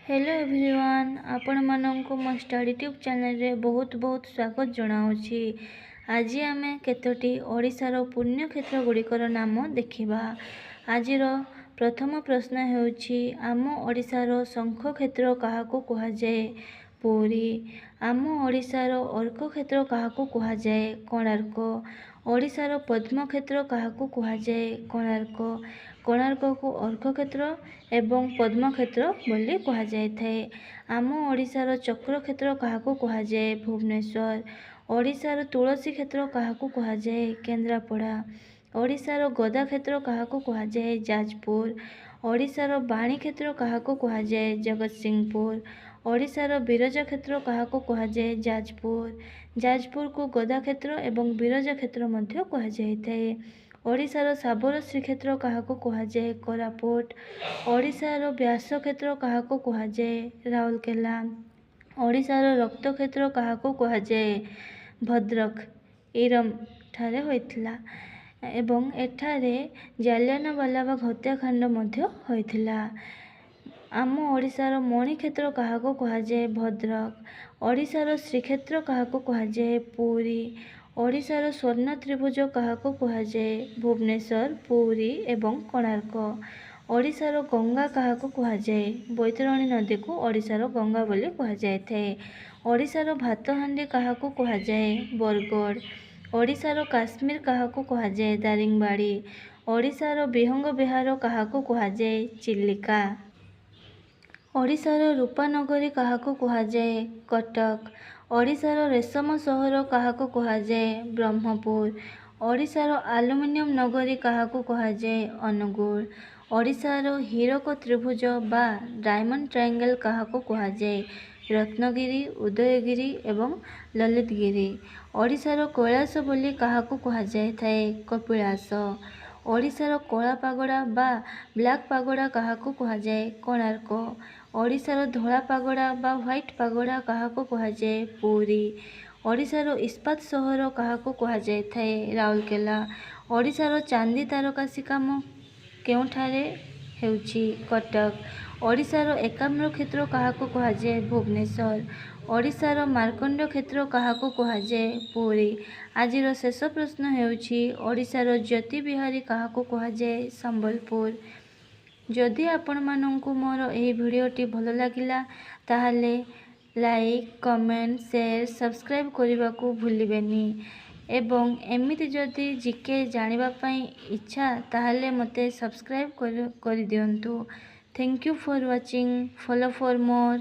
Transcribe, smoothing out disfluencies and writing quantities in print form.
Hello everyone आपण मानंको मो study tube channel रे बहुत बहुत स्वागत जनाऊँगी। आज आम केतोटी ओडिशार पुण्य क्षेत्र गुड़िकर नाम देखिबा। आजिर प्रथम प्रश्न हेउछि आम ओडिशार शंख क्षेत्र काहाकू कुहाजाए? पुरी। आम ओडिशार अर्क क्षेत्र काहाकू कुहाजाए? कोणार्क। ओडिशार पद्म क्षेत्र काहाकू कुहाजाए? कोणार्क। कोणार्क को अर्क क्षेत्र एवं पद्म क्षेत्र बोली कुहाजाए। आम ओडिशार चक्र क्षेत्र काहाकू कुहाजाए? भुवनेश्वर। ओडिशार तुलसी क्षेत्र काहाकू कुहाजाए? केन्द्रापड़ा। ओडिशार गदा क्षेत्र काहाकू कुहाजाए? जाजपुर। ओडिशार बाणी क्षेत्र काहाकू कुहाजाए? जगतसिंहपुर। ओडिशार बिरजा क्षेत्र काहाकू कुहाजाए? जाजपुर। जाजपुर को गदा क्षेत्र एवं बिरजा क्षेत्र मध्य कुहाजाए। ओडिशार साबर श्रीक्षेत्र काहाकू कुहाजाए? कोरापुट। ओडिशार व्यास क्षेत्र काहाकू कुहाजाए? राउरकेला। ओडिशार रक्त क्षेत्र काहाकू कुहाजाए? भद्रक। इरम ठारे होइथिला एवं एठारे जालियानवालाबाग हत्याकांड मध्य होइथिला। आम ओडिशार मणि क्षेत्र काहाकू कुहाजाए? भद्रक। ओडिशार श्रीक्षेत्र काहाकू कुहाजाए? पुरी। ओडिशार स्वर्ण त्रिभुज काहाकू कुहाजाए? भुवनेश्वर, पुरी एवं कोणार्क। ओडिशार गंगा काहाकू कुहाजाए? बैतरणी नदी को ओडिशार गंगा बोली कुहाजाए। ओडिशार भातहांडी काहाकू कुहाजाए? बरगढ़। ओडिशार काश्मीर काहाकू कुहाजाए? दारिंगबाड़ी। ओडिशार विहंग विहार काहाकू कुहाजाए? चिलिका। ओडिशार रूपानगरी काहाकू कुहाजाए? कटक। ओडिशार रेशम सहर काहाकू कुहाजाए? ब्रह्मपुर। ओडिशार आलुमिनियम नगरी काहाकू कुहाजाए? अनुगुल। ओडिशार हीरक त्रिभुज बा डायमंड ट्रायंगल काहाकू कुहाजाए? रत्नगिरी, उदयगिरी एवं ललितगिरी। ओडिशार कैलास बोली काहाकू कुहाजाए? कपिलास। ओडिशार कला पागोड़ा बा ब्लैक पागोड़ा काहाकू कुहाजाए? कोणार्क। ओडिशार धला पागोड़ा बा व्हाइट पागोड़ा काहाकू कुहाजाए? पुरी। ओडिशार इस्पात सहर काहाकू कुहाजाए? राउरकेला। ओडिशार चांदी तारकासी काम केउठारे हेउछि? कटक। ओडिशार एकाम्र क्षेत्र काहाकू कुहाजाए? भुवनेश्वर। ओडिशार मार्कंड क्षेत्र काहाकू कुहाजाए? पुरी। आजिर शेष प्रश्न हेउछि ओडिशार ज्योति बिहारी काहाकू कुहाजाए? संबलपुर। जदि आपण मानंकु मोर एही भिडियोटी भल लागिला ताहाले लाइक, कमेंट, शेयर, सब्सक्राइब करने को भूलिबेनी एवं एमिति जदि जीके जानिबा पई इच्छा ताहाले मते सब्सक्राइब कर दियंतु। Thank you for watching. Follow for more.